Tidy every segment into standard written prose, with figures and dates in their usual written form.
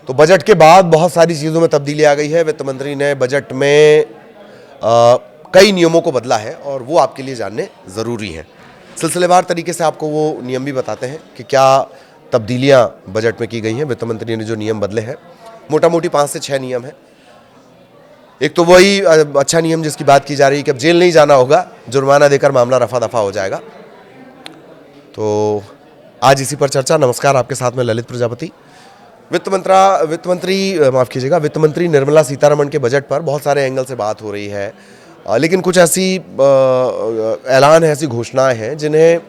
तो बजट के बाद बहुत सारी चीज़ों में तब्दीली आ गई है। वित्त मंत्री ने बजट में कई नियमों को बदला है और वो आपके लिए जानने ज़रूरी हैं। सिलसिलेवार तरीके से आपको वो नियम भी बताते हैं कि क्या तब्दीलियां बजट में की गई हैं। वित्त मंत्री ने जो नियम बदले हैं, मोटा मोटी 5 से 6 नियम हैं। एक तो वही अच्छा नियम जिसकी बात की जा रही है कि अब जेल नहीं जाना होगा, जुर्माना देकर मामला रफा दफा हो जाएगा। तो आज इसी पर चर्चा। नमस्कार, आपके साथ में ललित प्रजापति। वित्त मंत्री निर्मला सीतारमण के बजट पर बहुत सारे एंगल से बात हो रही है, लेकिन कुछ ऐसी ऐलान है, ऐसी घोषणाएं हैं जिन्हें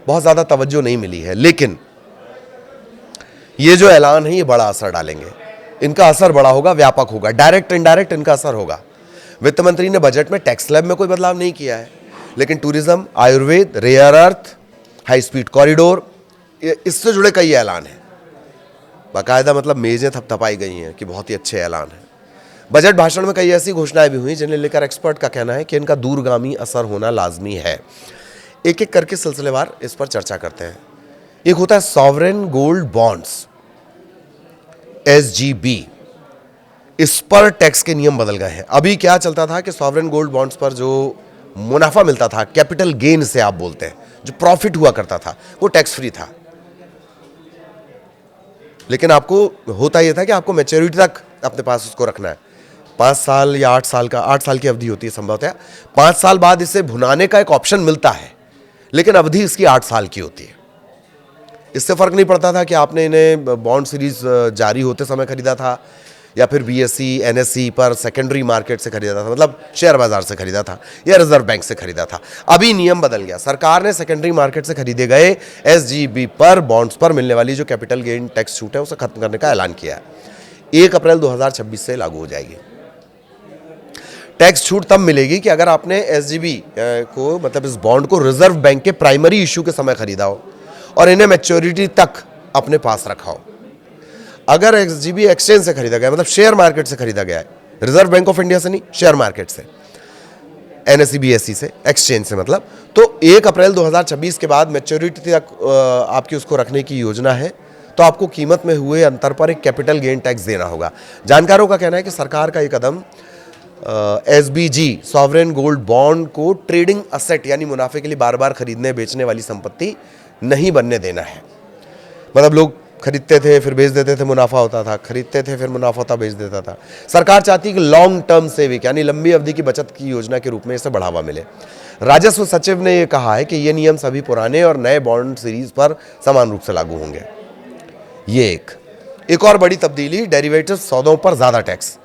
बहुत ज़्यादा तवज्जो नहीं मिली है। लेकिन ये जो ऐलान है ये बड़ा असर डालेंगे, इनका असर बड़ा होगा, व्यापक होगा, डायरेक्ट इनडायरेक्ट इनका असर होगा। वित्त मंत्री ने बजट में टैक्स स्लैब में कोई बदलाव नहीं किया है, लेकिन tourism, Ayurveda, rare earth, high speed corridor, इससे जुड़े कई ऐलान हैं। बाकायदा मतलब मेजें थपथपाई गई हैं कि बहुत ही अच्छे ऐलान हैं। बजट भाषण में कई ऐसी घोषणाएं भी हुई जिन्हें लेकर एक्सपर्ट का कहना है कि इनका दूरगामी असर होना लाजमी है। एक एक करके सिलसिलेवार इस पर चर्चा करते हैं। एक होता है सॉवरेन गोल्ड बॉन्ड्स, SGB। इस पर टैक्स के नियम बदल गए हैं। अभी क्या चलता था कि सॉवरेन गोल्ड बॉन्ड्स पर जो मुनाफा मिलता था, कैपिटल गेन से आप बोलते हैं, जो प्रॉफिट हुआ करता था, वो टैक्स फ्री था। लेकिन आपको होता यह था कि आपको मैच्योरिटी तक अपने पास उसको रखना है। 5 साल या 8 साल की अवधि होती है संभवतः। 5 साल बाद इसे भुनाने का एक ऑप्शन मिलता है, लेकिन अवधि इसकी 8 साल की होती है। इससे फर्क नहीं पड़ता था कि आपने इन्हें बॉन्ड सीरीज जारी होते समय खरीदा था या फिर BSE, NSE पर सेकेंडरी मार्केट से खरीदा था, मतलब शेयर बाजार से खरीदा था या रिजर्व बैंक से खरीदा था। अभी नियम बदल गया। सरकार ने सेकेंडरी मार्केट से खरीदे गए SGB पर, बॉन्ड्स पर मिलने वाली जो कैपिटल गेन टैक्स छूट है उसे खत्म करने का ऐलान किया है। 1 अप्रैल 2026 से लागू हो जाएगी। टैक्स छूट तब मिलेगी कि अगर आपने SGB को, मतलब इस बॉन्ड को, रिजर्व बैंक के प्राइमरी इश्यू के समय खरीदा हो और इन्हें मैच्योरिटी तक अपने पास रखा हो। अगर SGB एक्सचेंज से खरीदा गया, मतलब शेयर मार्केट से खरीदा गया है, रिजर्व बैंक ऑफ इंडिया से नहीं, शेयर मार्केट से, NSE BSE से, एक्सचेंज से मतलब, तो 1 अप्रैल 2026 के बाद मैच्योरिटी तक आपकी उसको रखने की योजना है। तो आपको कीमत में हुए अंतर पर एक कैपिटल गेन टैक्स देना होगा। जानकारों का कहना है कि सरकार का ये कदम SBG, सॉवरेन गोल्ड बॉन्ड को ट्रेडिंग असेट यानी मुनाफे के लिए बार बार खरीदने बेचने वाली संपत्ति नहीं बनने देना है। मतलब लोग खरीदते थे फिर बेच देते थे, मुनाफा होता था, खरीदते थे फिर मुनाफा होता, बेच देता था। सरकार चाहती है कि लॉन्ग टर्म सेविंग यानी लंबी अवधि की बचत की योजना के रूप में इसे बढ़ावा मिले। राजस्व सचिव ने यह कहा है कि ये नियम सभी पुराने और नए बॉन्ड सीरीज पर समान रूप से लागू होंगे। ये एक और बड़ी तब्दीली, डेरिवेटिव सौदों पर ज्यादा टैक्स।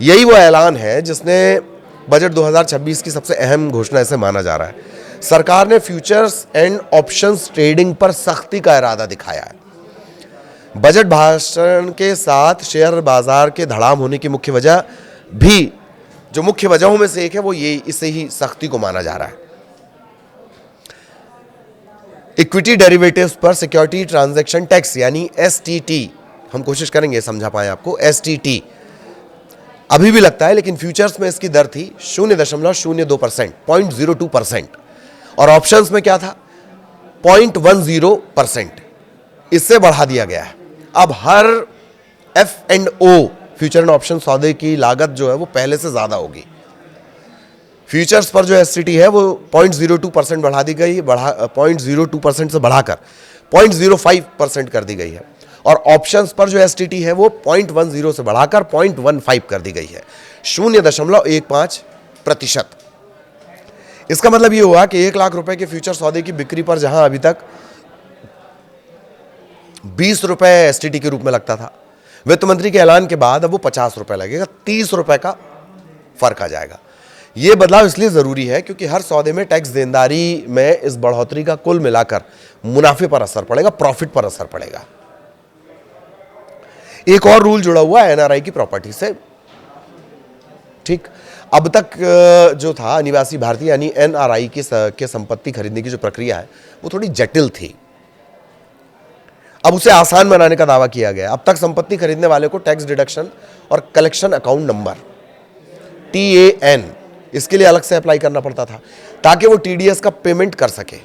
यही वो ऐलान है जिसने बजट 2026 की सबसे अहम घोषणा इसे माना जा रहा है। सरकार ने फ्यूचर्स एंड ऑप्शंस ट्रेडिंग पर सख्ती का इरादा दिखाया है। बजट भाषण के साथ शेयर बाजार के धड़ाम होने की मुख्य वजह भी, जो मुख्य वजहों में से एक है, वो ये, इससे ही सख्ती को माना जा रहा है। इक्विटी डेरिवेटिव्स पर सिक्योरिटी ट्रांजैक्शन टैक्स यानी STT, हम कोशिश करेंगे समझा पाए आपको, STT अभी भी लगता है, लेकिन फ्यूचर्स में इसकी दर थी 0.02%, 0.02%, और ऑप्शंस में क्या था, 0.10%। इससे बढ़ा दिया गया है। अब हर F&O, फ्यूचर एंड ऑप्शन सौदे की लागत जो है वो पहले से ज्यादा होगी। फ्यूचर्स पर जो STT है वो 0.02% बढ़ा दी गई, 0.02% से बढ़ाकर 0.05% कर दी गई है, और ऑप्शंस पर जो STT है वो 0.10 से बढ़ाकर 0.15 कर दी गई है, 0.15%। इसका मतलब ये हुआ कि 1 लाख रुपए के फ्यूचर सौदे की बिक्री पर जहां अभी तक 20 रुपए STT के रूप में लगता था, वित्त मंत्री के ऐलान के बाद अब वो 50 रुपए लगेगा, 30 रुपए का फर्क आ जाएगा। यह बदलाव इसलिए जरूरी है क्योंकि हर सौदे में टैक्स देनदारी में इस बढ़ोतरी का कुल मिलाकर मुनाफे पर असर पड़ेगा, प्रॉफिट पर असर पड़ेगा। एक और रूल जुड़ा हुआ है NRI की प्रॉपर्टी से। ठीक, अब तक जो था अनिवासी भारतीय यानी NRI के संपत्ति खरीदने की जो प्रक्रिया है वो थोड़ी जटिल थी। अब उसे आसान बनाने का दावा किया गया। अब तक संपत्ति खरीदने वाले को टैक्स डिडक्शन और कलेक्शन अकाउंट नंबर TAN इसके लिए अलग से अप्लाई करना पड़ता था ताकि वो TDS का पेमेंट कर सके।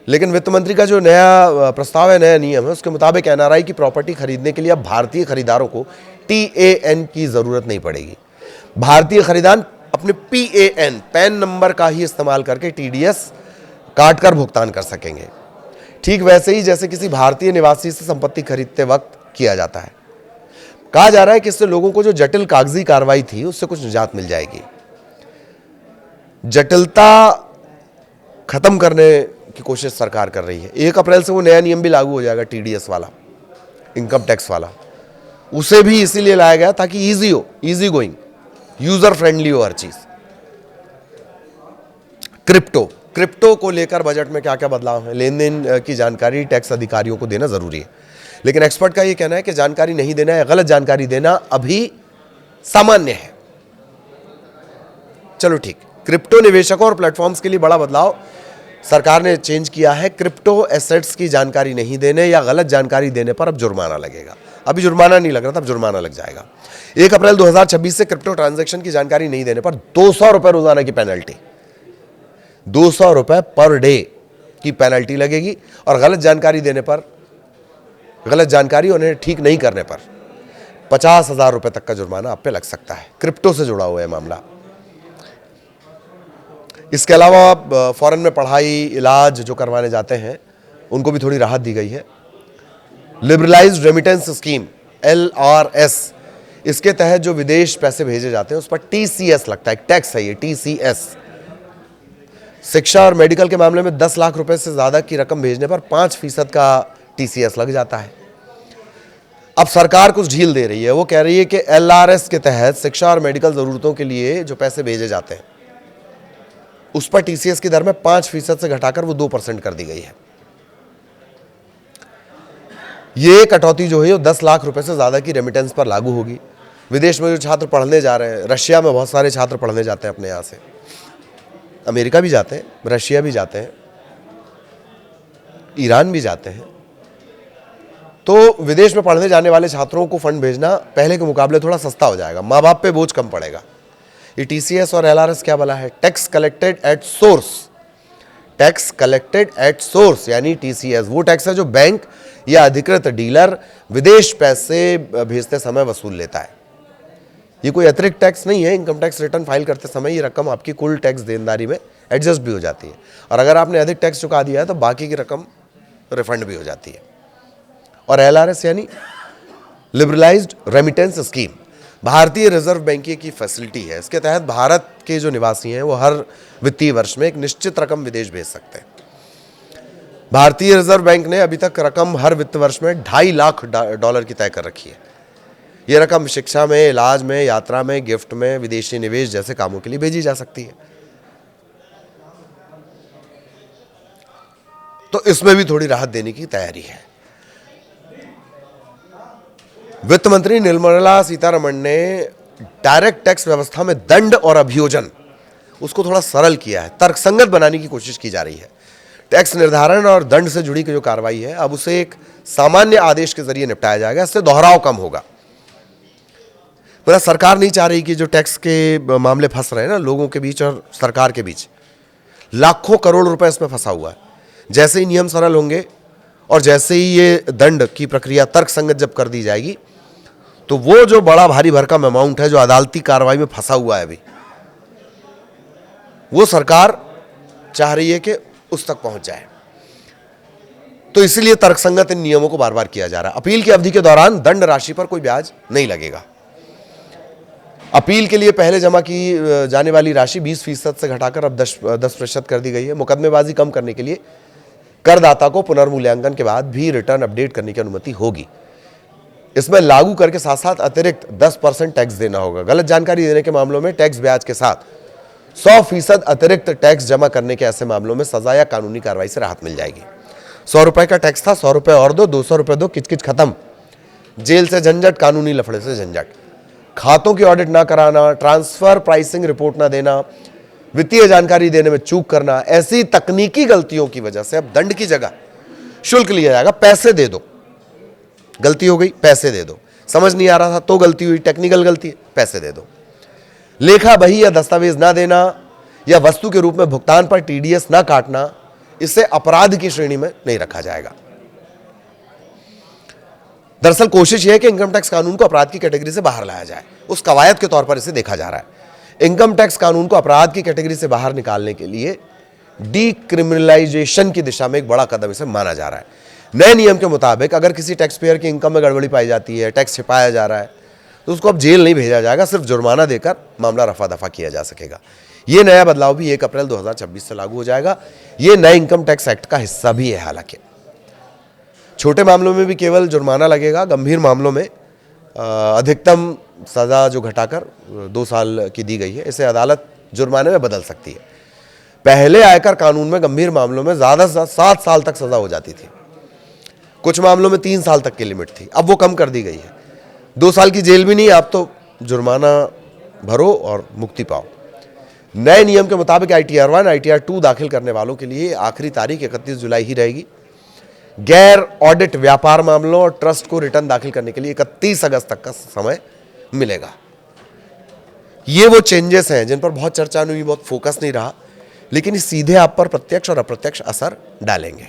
लेकिन वित्त मंत्री का जो नया प्रस्ताव है, नया नियम है, उसके मुताबिक एनआरआई की प्रॉपर्टी खरीदने के लिए अब भारतीय खरीदारों को TAN की जरूरत नहीं पड़ेगी। भारतीय खरीदार अपने PAN पैन नंबर का ही इस्तेमाल करके TDS काट कर भुगतान कर सकेंगे, ठीक वैसे ही जैसे किसी भारतीय निवासी से संपत्ति खरीदते वक्त किया जाता है। कहा जा रहा है कि इससे लोगों को जो जटिल कागजी कार्रवाई थी उससे कुछ निजात मिल जाएगी। जटिलता खत्म करने की कोशिश सरकार कर रही है। 1 अप्रैल से वो नया नियम भी लागू हो जाएगा, TDS वाला, इनकम टैक्स वाला। उसे भी इसीलिए लाया गया ताकि इजी हो, इजी गोइंग, यूजर फ्रेंडली हो हर चीज। क्रिप्टो को लेकर बजट में क्या क्या बदलाव है? लेन देन की जानकारी टैक्स अधिकारियों को देना जरूरी है, लेकिन एक्सपर्ट का यह कहना है कि जानकारी नहीं देना या गलत जानकारी देना अभी सामान्य है। चलो ठीक, क्रिप्टो निवेशकों और प्लेटफॉर्म्स के लिए बड़ा बदलाव सरकार ने चेंज किया है। क्रिप्टो एसेट्स की जानकारी नहीं देने या गलत जानकारी देने पर अब जुर्माना लगेगा। अभी जुर्माना नहीं लग रहा था, अब जुर्माना लग जाएगा। 1 अप्रैल 2026 से क्रिप्टो ट्रांजैक्शन की जानकारी नहीं देने पर 200 रुपए रोजाना की पेनल्टी, 200 रुपए पर डे की पेनल्टी लगेगी। और गलत जानकारी देने पर, गलत जानकारी उन्हें ठीक नहीं करने पर 50,000 रुपए तक का जुर्माना आप पे लग सकता है। क्रिप्टो से जुड़ा हुआ है मामला। इसके अलावा फॉरेन में पढ़ाई, इलाज जो करवाने जाते हैं उनको भी थोड़ी राहत दी गई है। लिबरलाइज्ड रेमिटेंस स्कीम LRS, इसके तहत जो विदेश पैसे भेजे जाते हैं उस पर TCS लगता है, टैक्स है ये TCS। शिक्षा और मेडिकल के मामले में 10 लाख रुपए से ज्यादा की रकम भेजने पर 5% का TCS लग जाता है। अब सरकार कुछ ढील दे रही है, वो कह रही है कि LRS के तहत शिक्षा और मेडिकल जरूरतों के लिए जो पैसे भेजे जाते हैं उस पर TCS की दर में 5% से घटाकर वो 2% कर दी गई है। ये कटौती जो है वो 10 लाख रुपए से ज्यादा की रेमिटेंस पर लागू होगी। विदेश में जो छात्र पढ़ने जा रहे हैं, रशिया में बहुत सारे छात्र पढ़ने जाते हैं अपने यहाँ से, अमेरिका भी जाते हैं, रशिया भी जाते हैं, ईरान भी जाते हैं। तो विदेश में पढ़ने जाने वाले छात्रों को फंड भेजना पहले के मुकाबले थोड़ा सस्ता हो जाएगा, माँ बाप पे बोझ कम पड़ेगा। ये TCS और LRS क्या बला है? Tax collected at source, tax collected at source यानी TCS वो टैक्स है जो बैंक या अधिकृत डीलर विदेश पैसे भेजते समय वसूल लेता है। ये कोई अतिरिक्त टैक्स नहीं है। इनकम टैक्स रिटर्न फाइल करते समय ये रकम आपकी कुल टैक्स देनदारी में एडजस्ट भी हो जाती है, और अगर आपने अधिक टैक्स चुका दिया है तो बाकी की रकम रिफंड भी हो जाती है। और LRS यानी लिबरलाइज्ड रेमिटेंस स्कीम, भारतीय रिजर्व बैंक की फैसिलिटी है। इसके तहत भारत के जो निवासी हैं वो हर वित्तीय वर्ष में एक निश्चित रकम विदेश भेज सकते हैं। भारतीय रिजर्व बैंक ने अभी तक रकम हर वित्त वर्ष में $2.5 लाख की तय कर रखी है। ये रकम शिक्षा में, इलाज में, यात्रा में, गिफ्ट में, विदेशी निवेश जैसे कामों के लिए भेजी जा सकती है। तो इसमें भी थोड़ी राहत देने की तैयारी है। वित्त मंत्री निर्मला सीतारमण ने डायरेक्ट टैक्स व्यवस्था में दंड और अभियोजन उसको थोड़ा सरल किया है, तर्कसंगत बनाने की कोशिश की जा रही है। टैक्स निर्धारण और दंड से जुड़ी जो कार्रवाई है अब उसे एक सामान्य आदेश के जरिए निपटाया जाएगा। इससे दोहराव कम होगा। पूरा सरकार नहीं चाह रही कि जो टैक्स के मामले फंस रहे हैं ना लोगों के बीच और सरकार के बीच, लाखों करोड़ रुपए इसमें फंसा हुआ है। जैसे ही नियम सरल होंगे और जैसे ही ये दंड की प्रक्रिया तर्कसंगत जब कर दी जाएगी तो वो जो बड़ा भारी भरकम अमाउंट है जो अदालती कार्रवाई में फंसा हुआ है अभी, वो सरकार चाह रही है कि उस तक पहुंच जाए। तो इसलिए तर्कसंगत इन नियमों को बार बार किया जा रहा है। अपील की अवधि के दौरान दंड राशि पर कोई ब्याज नहीं लगेगा। अपील के लिए पहले जमा की जाने वाली राशि 20% से घटाकर अब 10% कर दी गई है। मुकदमेबाजी कम करने के लिए करदाता को पुनर्मूल्यांकन के बाद भी रिटर्न अपडेट करने की अनुमति होगी। इसमें लागू कर के साथ साथ अतिरिक्त 10% टैक्स देना होगा। गलत जानकारी देने के मामलों में टैक्स ब्याज के साथ 100% अतिरिक्त टैक्स जमा करने के ऐसे मामलों में सजा या कानूनी कार्रवाई से राहत मिल जाएगी। 100 रुपए का टैक्स था, 100 रुपए और दो, 200 रुपए दो, किचकिच खत्म। जेल से झंझट, कानूनी लफड़े से झंझट। खातों की ऑडिट ना कराना, ट्रांसफर प्राइसिंग रिपोर्ट ना देना, वित्तीय जानकारी देने में चूक करना, ऐसी तकनीकी गलतियों की वजह से अब दंड की जगह शुल्क लिया जाएगा। पैसे दे दो, गलती हो गई पैसे दे दो, समझ नहीं आ रहा था तो गलती हुई, टेक्निकल गलती है, पैसे दे दो। लेखा बही या दस्तावेज ना देना या वस्तु के रूप में भुगतान पर TDS ना काटना, इसे अपराध की श्रेणी में नहीं रखा जाएगा। दरअसल कोशिश यह है कि इनकम टैक्स कानून को अपराध की कैटेगरी से बाहर लाया जाए, उस कवायद के तौर पर इसे देखा जा रहा है। इनकम टैक्स कानून को अपराध की कैटेगरी से बाहर निकालने के लिए डीक्रिमिनलाइजेशन की दिशा में एक बड़ा कदम इसे माना जा रहा है। नए नियम के मुताबिक अगर किसी टैक्स पेयर की इनकम में गड़बड़ी पाई जाती है, टैक्स छिपाया जा रहा है, तो उसको अब जेल नहीं भेजा जाएगा, सिर्फ जुर्माना देकर मामला रफा दफा किया जा सकेगा। ये नया बदलाव भी 1 अप्रैल 2026 से लागू हो जाएगा। ये नए इनकम टैक्स एक्ट का हिस्सा भी है। हालांकि छोटे मामलों में भी केवल जुर्माना लगेगा, गंभीर मामलों में अधिकतम सज़ा जो घटाकर 2 साल की दी गई है, इसे अदालत जुर्माने में बदल सकती है। पहले आयकर कानून में गंभीर मामलों में ज़्यादा से 7 साल तक सज़ा हो जाती थी, कुछ मामलों में 3 साल तक की लिमिट थी, अब वो कम कर दी गई है। 2 साल की जेल भी नहीं, आप तो जुर्माना भरो और मुक्ति पाओ। नए नियम के मुताबिक ITR 1, ITR 2 दाखिल करने वालों के लिए आखिरी तारीख 31 जुलाई ही रहेगी। गैर ऑडिट व्यापार मामलों और ट्रस्ट को रिटर्न दाखिल करने के लिए 31 अगस्त तक का समय मिलेगा। ये वो चेंजेस हैं जिन पर बहुत चर्चा नहीं हुई, बहुत फोकस नहीं रहा, लेकिन ये सीधे आप पर प्रत्यक्ष और अप्रत्यक्ष असर डालेंगे।